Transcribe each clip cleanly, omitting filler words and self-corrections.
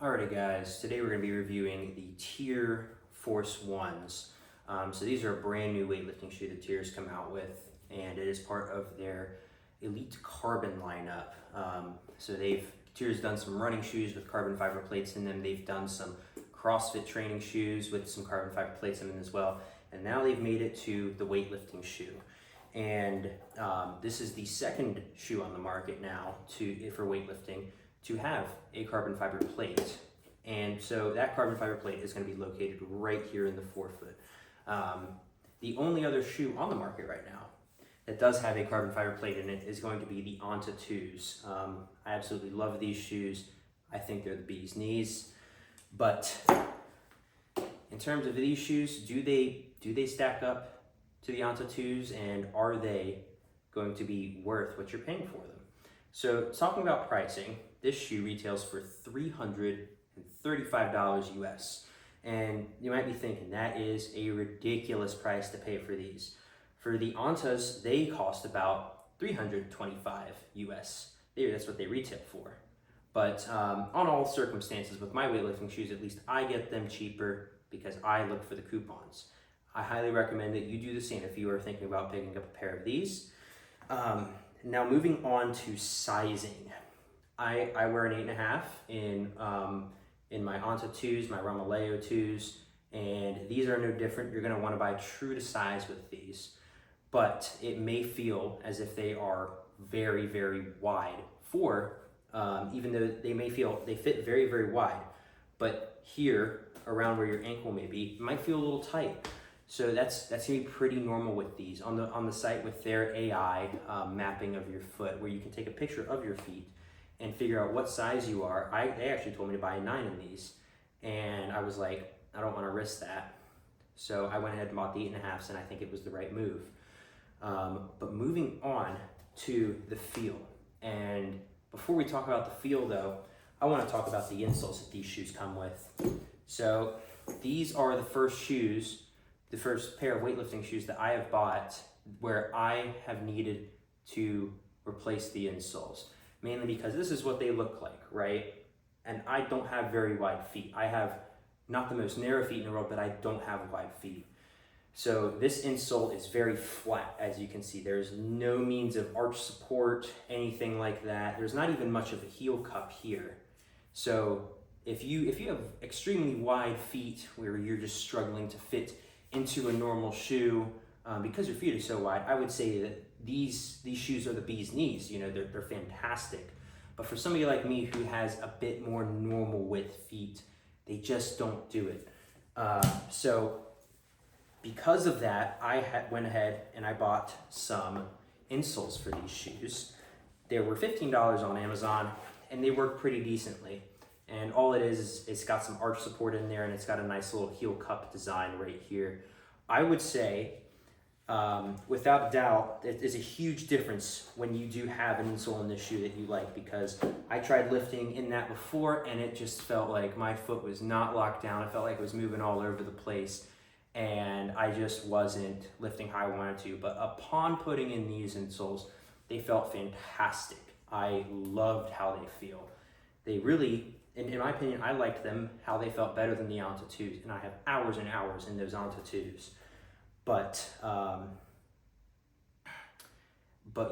Alrighty guys, today we're going to be reviewing the TYR Force-1s. So these are a brand new weightlifting shoe that TYR's come out with, and it is part of their Elite Carbon lineup. TYR's done some running shoes with carbon fiber plates in them. They've done some CrossFit training shoes with some carbon fiber plates in them as well. And now they've made it to the weightlifting shoe. And this is the second shoe on the market now for weightlifting to have a carbon fiber plate. And so that carbon fiber plate is going to be located right here in the forefoot. The only other shoe on the market right now that does have a carbon fiber plate in it is going to be the Onta 2s. I absolutely love these shoes. I think they're the bee's knees. But in terms of these shoes, do they stack up to the Onta 2s, and are they going to be worth what you're paying for them? So talking about pricing, this shoe retails for $335 US. And you might be thinking that is a ridiculous price to pay for these. For the Ontas, they cost about $325 US. That's what they retail for. But on all circumstances, with my weightlifting shoes, at least I get them cheaper because I look for the coupons. I highly recommend that you do the same if you are thinking about picking up a pair of these. Now moving on to sizing. I wear an 8.5 in my Onta 2s, my Ramaleo 2s, and these are no different. You're gonna wanna buy true to size with these, but it may feel as if they are very, very wide even though they fit very, very wide, but here around where your ankle may be, it might feel a little tight. So that's gonna be pretty normal with these. On the site with their AI mapping of your foot, where you can take a picture of your feet and figure out what size you are. They actually told me to buy a 9 in these, and I was like, I don't want to risk that. So I went ahead and bought the 8.5s, and I think it was the right move. But moving on to the feel, and before we talk about the feel though, I want to talk about the insoles that these shoes come with. So these are the first pair of weightlifting shoes that I have bought where I have needed to replace the insoles. Mainly because this is what they look like, right? And I don't have very wide feet. I have not the most narrow feet in the world, but I don't have wide feet. So this insole is very flat, as you can see. There's no means of arch support, anything like that. There's not even much of a heel cup here. So if you have extremely wide feet where you're just struggling to fit into a normal shoe, because your feet are so wide, I would say that these shoes are the bee's knees. You know, they're fantastic. But for somebody like me who has a bit more normal width feet, they just don't do it. So because of that, I went ahead and I bought some insoles for these shoes. They were $15 on Amazon, and they work pretty decently. And all it is it's got some arch support in there, and it's got a nice little heel cup design right here. I would say, without doubt, it is a huge difference when you do have an insole in this shoe that you like, because I tried lifting in that before, and it just felt like my foot was not locked down. It felt like it was moving all over the place, and I just wasn't lifting how I wanted to. But upon putting in these insoles, they felt fantastic. I loved how they feel. They really, in my opinion, I liked them, how they felt better than the Onta 2s, and I have hours and hours in those Onta 2s. But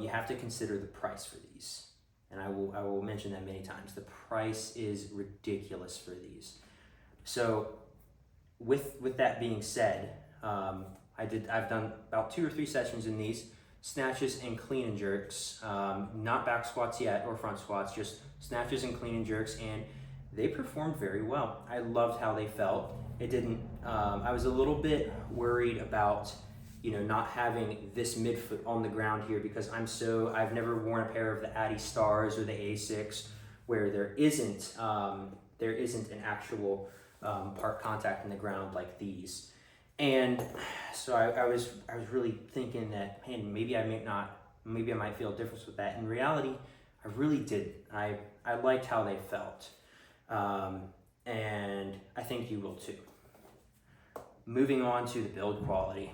you have to consider the price for these, and I will mention that many times. The price is ridiculous for these. So with that being said, I've done about 2 or 3 sessions in these, snatches and clean and jerks, not back squats yet or front squats, just snatches and clean and jerks, and they performed very well. I loved how they felt. It didn't, I was a little bit worried about, not having this midfoot on the ground here, because I've never worn a pair of the Addy Stars or the A6 where there isn't an actual part contact in the ground like these. And so I was really thinking that, man, maybe I might feel a difference with that. In reality, I really didn't. I liked how they felt. And I think you will too. Moving on to the build quality.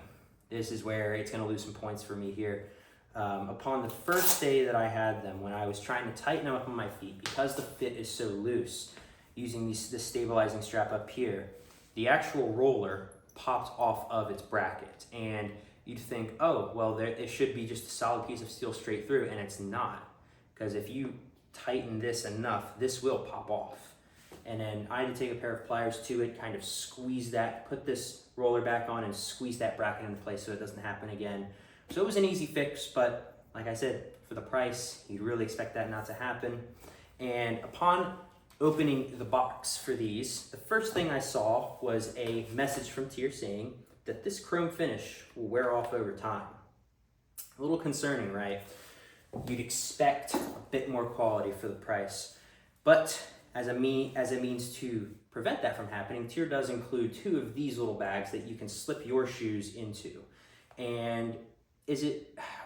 This is where it's going to lose some points for me here. Upon the first day that I had them, when I was trying to tighten them up on my feet, because the fit is so loose, using this stabilizing strap up here, the actual roller popped off of its bracket. And you'd think, oh, well, it should be just a solid piece of steel straight through, and it's not. Because if you tighten this enough, this will pop off. And then I had to take a pair of pliers to it, kind of squeeze that, put this roller back on and squeeze that bracket into place so it doesn't happen again. So it was an easy fix, but like I said, for the price, you'd really expect that not to happen. And upon opening the box for these, the first thing I saw was a message from TYR saying that this chrome finish will wear off over time. A little concerning, right? You'd expect a bit more quality for the price, but as a means to prevent that from happening, TYR does include 2 of these little bags that you can slip your shoes into. And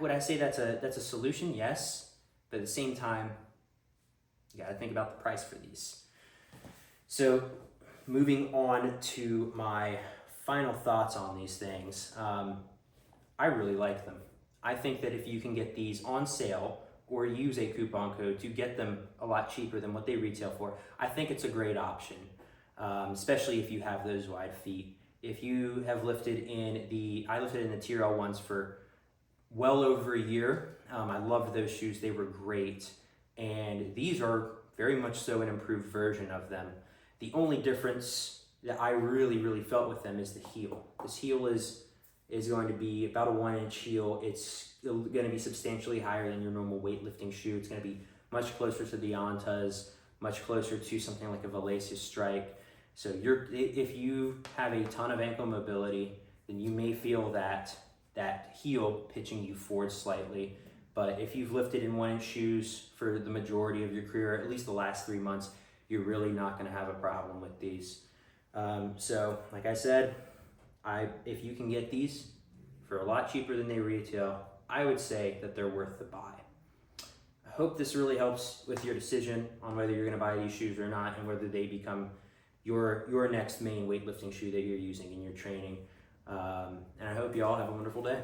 would I say that's a solution? Yes, but at the same time, you gotta think about the price for these. So moving on to my final thoughts on these things, I really like them. I think that if you can get these on sale or use a coupon code to get them a lot cheaper than what they retail for, I think it's a great option, especially if you have those wide feet. If you have lifted in I lifted in the TYR ones for well over a year. I loved those shoes, they were great. And these are very much so an improved version of them. The only difference that I really felt with them is the heel. This heel is going to be about a 1-inch heel. It's going to be substantially higher than your normal weightlifting shoe. It's going to be much closer to the Antas, much closer to something like a Valasis Strike. So if you have a ton of ankle mobility, then you may feel that heel pitching you forward slightly. But if you've lifted in 1-inch shoes for the majority of your career, at least the last 3 months, you're really not going to have a problem with these. So like I said, if you can get these for a lot cheaper than they retail, I would say that they're worth the buy. I hope this really helps with your decision on whether you're going to buy these shoes or not, and whether they become your next main weightlifting shoe that you're using in your training. And I hope you all have a wonderful day.